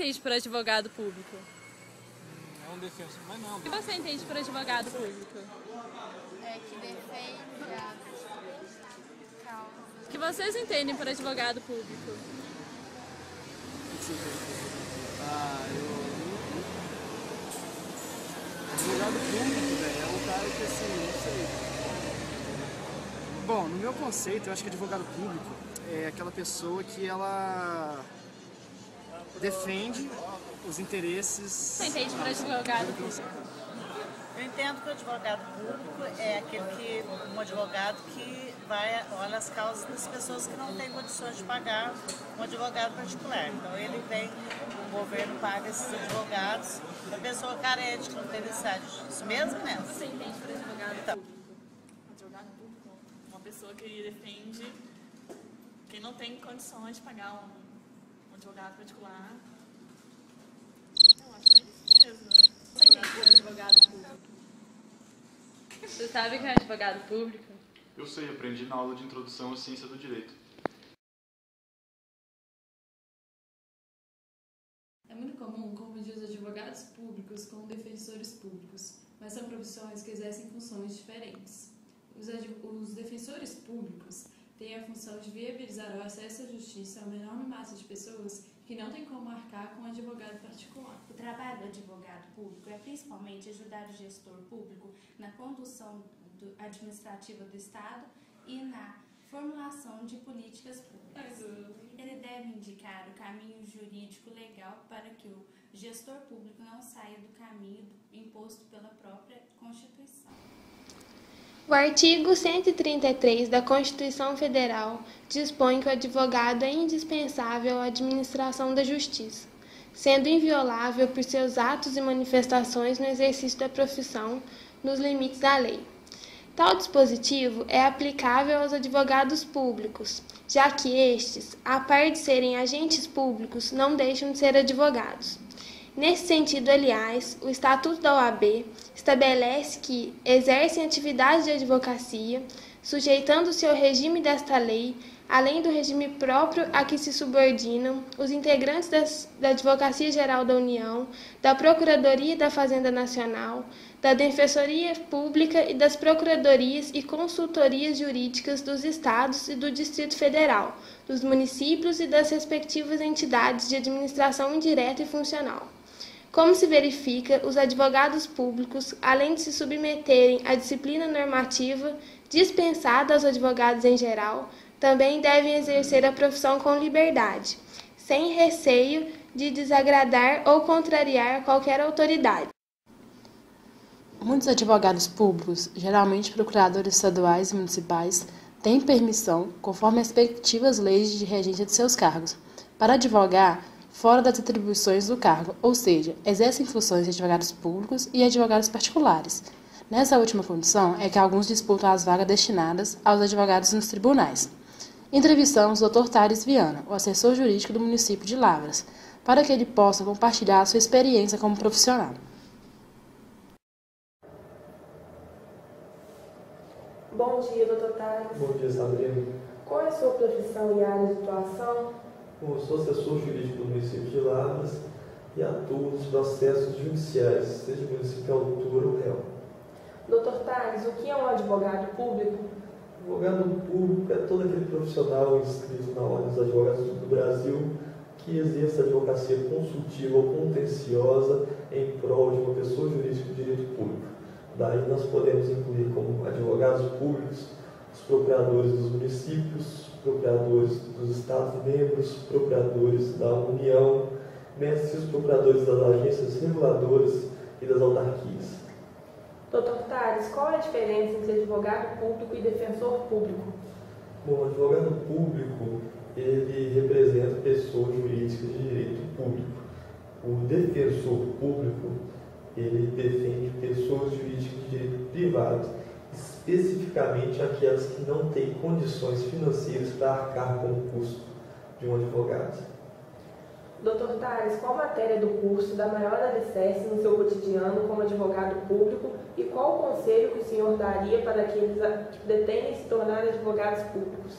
entende por advogado público? É um defensor, mas não. O que você entende por advogado público? É que defende a causa. O que vocês entendem por advogado público? Advogado público, velho, é um cara que assim, não sei. Bom, no meu conceito, eu acho que advogado público é aquela pessoa que ela defende os interesses... Você entende por advogado público? Eu entendo que o advogado público é um advogado que olha as causas das pessoas que não têm condições de pagar um advogado particular. Então ele vem, o governo paga esses advogados para pessoa carente, que não tem necessidade disso mesmo, né? Você entende por advogado público? Advogado público, uma pessoa que defende quem não tem condições de pagar um advogado particular. Eu acho que é isso mesmo. Você entende por advogado público? Você sabe o que é advogado público? Eu sei, aprendi na aula de Introdução à Ciência do Direito. É muito comum confundir os advogados públicos com defensores públicos, mas são profissões que exercem funções diferentes. Os defensores públicos têm a função de viabilizar o acesso à justiça a uma enorme massa de pessoas que não têm como arcar com um advogado particular. O trabalho do advogado público é principalmente ajudar o gestor público na condução administrativa do Estado e na formulação de políticas públicas. Ele deve indicar o caminho jurídico legal para que o gestor público não saia do caminho imposto pela própria Constituição. O artigo 133 da Constituição Federal dispõe que o advogado é indispensável à administração da justiça, sendo inviolável por seus atos e manifestações no exercício da profissão, nos limites da lei. Tal dispositivo é aplicável aos advogados públicos, já que estes, a par de serem agentes públicos, não deixam de ser advogados. Nesse sentido, aliás, o Estatuto da OAB estabelece que exercem atividade de advocacia, sujeitando-se ao regime desta lei, além do regime próprio a que se subordinam os integrantes da Advocacia Geral da União, da Procuradoria da Fazenda Nacional, da Defensoria Pública e das Procuradorias e Consultorias Jurídicas dos Estados e do Distrito Federal, dos municípios e das respectivas entidades de administração indireta e funcional. Como se verifica, os advogados públicos, além de se submeterem à disciplina normativa dispensada aos advogados em geral, também devem exercer a profissão com liberdade, sem receio de desagradar ou contrariar qualquer autoridade. Muitos advogados públicos, geralmente procuradores estaduais e municipais, têm permissão, conforme as respectivas leis de regência de seus cargos, para advogar fora das atribuições do cargo, ou seja, exercem funções de advogados públicos e advogados particulares. Nessa última condição é que alguns disputam as vagas destinadas aos advogados nos tribunais. Entrevistamos o Dr. Thales Viana, o assessor jurídico do município de Lavras, para que ele possa compartilhar sua experiência como profissional. Bom dia, Dr. Thales. Bom dia, Sabrina. Qual é a sua profissão e área de atuação? Bom, eu sou assessor jurídico do município de Lavras e atuo nos processos judiciais, seja municipal, autor ou réu. Dr. Thales, o que é um advogado público? Advogado público é todo aquele profissional inscrito na Ordem dos Advogados do Brasil que exerce a advocacia consultiva ou contenciosa em prol de uma pessoa jurídica de direito público. Daí nós podemos incluir como advogados públicos os procuradores dos municípios, procuradores dos Estados-membros, procuradores da União, mestres e os procuradores das agências reguladoras e das autarquias. Dr. Thales, qual é a diferença entre advogado público e defensor público? Bom, o advogado público, ele representa pessoas jurídicas de direito público. O defensor público, ele defende pessoas jurídicas de direito privado, especificamente aquelas que não têm condições financeiras para arcar com o custo de um advogado. Dr. Thales, qual matéria do curso dá maior alicerce no seu cotidiano como advogado público e qual o conselho que o senhor daria para aqueles que pretendem se tornar advogados públicos?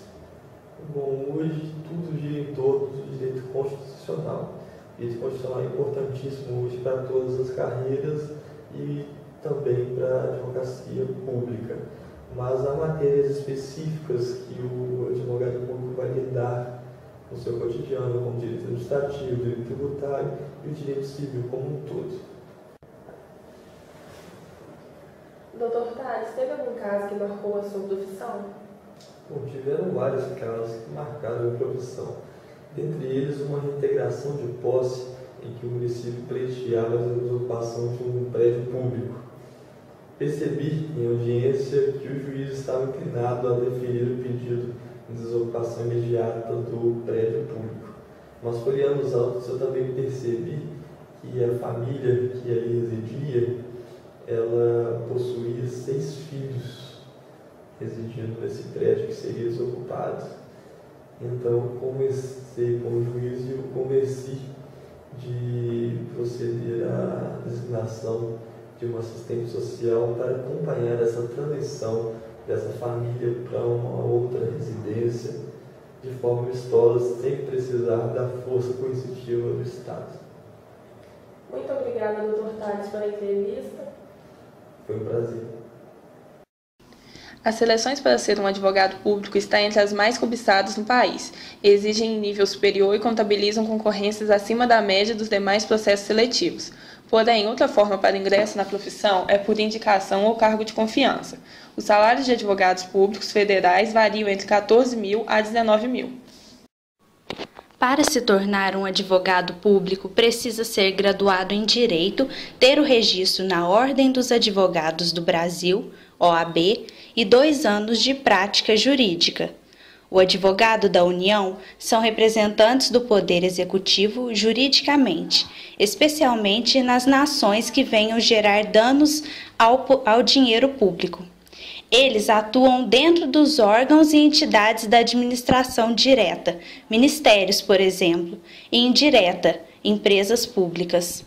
Bom, hoje tudo gira em torno do direito constitucional. Esse constitucional é importantíssimo hoje para todas as carreiras e também para a advocacia pública. Mas há matérias específicas que o advogado público vai lidar no seu cotidiano, como direito administrativo, direito tributário e o direito civil como um todo. Doutor Tales, teve algum caso que marcou a sua profissão? Bom, tiveram vários casos que marcaram a minha profissão. Dentre eles, uma reintegração de posse em que o município pleiteava a desocupação de um prédio público. Percebi em audiência que o juiz estava inclinado a deferir o pedido de desocupação imediata do prédio público. Mas folheando os autos, eu também percebi que a família que ali residia, ela possuía 6 filhos residindo nesse prédio que seria desocupado. Então, conversei com o juiz e o convenci de proceder à designação de um assistente social para acompanhar essa transição dessa família para uma outra residência de forma vistosa, sem precisar da força coercitiva do Estado. Muito obrigada, doutor Tales, pela entrevista. Foi um prazer. As seleções para ser um advogado público estão entre as mais cobiçadas no país. Exigem nível superior e contabilizam concorrências acima da média dos demais processos seletivos. Porém, outra forma para ingresso na profissão é por indicação ou cargo de confiança. Os salários de advogados públicos federais variam entre 14 mil a 19 mil. Para se tornar um advogado público, precisa ser graduado em Direito, ter o registro na Ordem dos Advogados do Brasil, OAB, e 2 anos de prática jurídica. O advogado da União são representantes do Poder Executivo juridicamente, especialmente nas nações que venham gerar danos ao dinheiro público. Eles atuam dentro dos órgãos e entidades da administração direta, ministérios, por exemplo, e indireta, empresas públicas.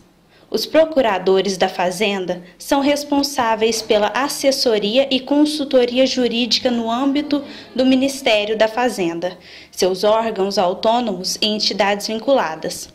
Os procuradores da Fazenda são responsáveis pela assessoria e consultoria jurídica no âmbito do Ministério da Fazenda, seus órgãos autônomos e entidades vinculadas.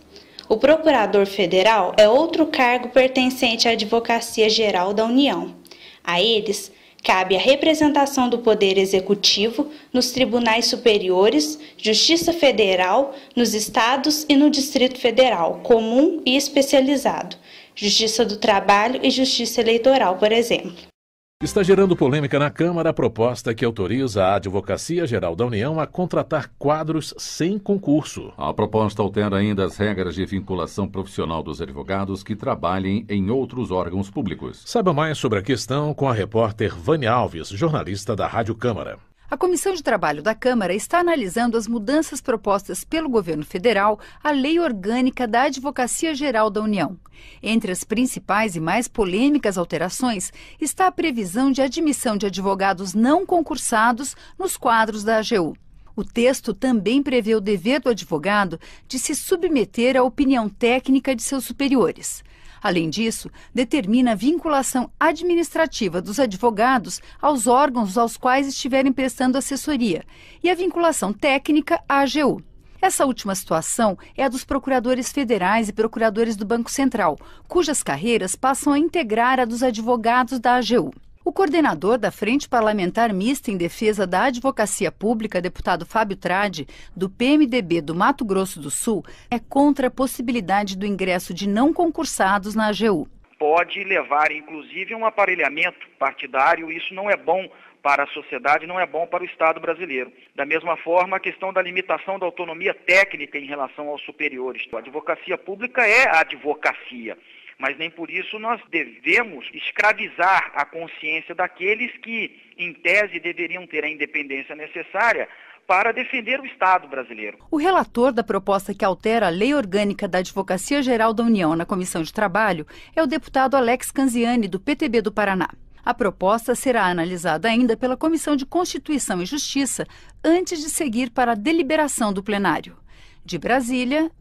O Procurador Federal é outro cargo pertencente à Advocacia Geral da União. A eles cabe a representação do Poder Executivo nos tribunais superiores, Justiça Federal, nos estados e no Distrito Federal, comum e especializado, Justiça do Trabalho e Justiça Eleitoral, por exemplo. Está gerando polêmica na Câmara a proposta que autoriza a Advocacia Geral da União a contratar quadros sem concurso. A proposta altera ainda as regras de vinculação profissional dos advogados que trabalhem em outros órgãos públicos. Saiba mais sobre a questão com a repórter Vânia Alves, jornalista da Rádio Câmara. A Comissão de Trabalho da Câmara está analisando as mudanças propostas pelo governo federal à Lei Orgânica da Advocacia Geral da União. Entre as principais e mais polêmicas alterações está a previsão de admissão de advogados não concursados nos quadros da AGU. O texto também prevê o dever do advogado de se submeter à opinião técnica de seus superiores. Além disso, determina a vinculação administrativa dos advogados aos órgãos aos quais estiverem prestando assessoria e a vinculação técnica à AGU. Essa última situação é a dos procuradores federais e procuradores do Banco Central, cujas carreiras passam a integrar a dos advogados da AGU. O coordenador da Frente Parlamentar Mista em Defesa da Advocacia Pública, deputado Fábio Tradi, do PMDB do Mato Grosso do Sul, é contra a possibilidade do ingresso de não concursados na AGU. Pode levar, inclusive, a um aparelhamento partidário, e isso não é bom para a sociedade, não é bom para o Estado brasileiro. Da mesma forma, a questão da limitação da autonomia técnica em relação aos superiores. A advocacia pública é a advocacia. Mas nem por isso nós devemos escravizar a consciência daqueles que, em tese, deveriam ter a independência necessária para defender o Estado brasileiro. O relator da proposta que altera a Lei Orgânica da Advocacia Geral da União na Comissão de Trabalho é o deputado Alex Canziani, do PTB do Paraná. A proposta será analisada ainda pela Comissão de Constituição e Justiça antes de seguir para a deliberação do plenário. De Brasília...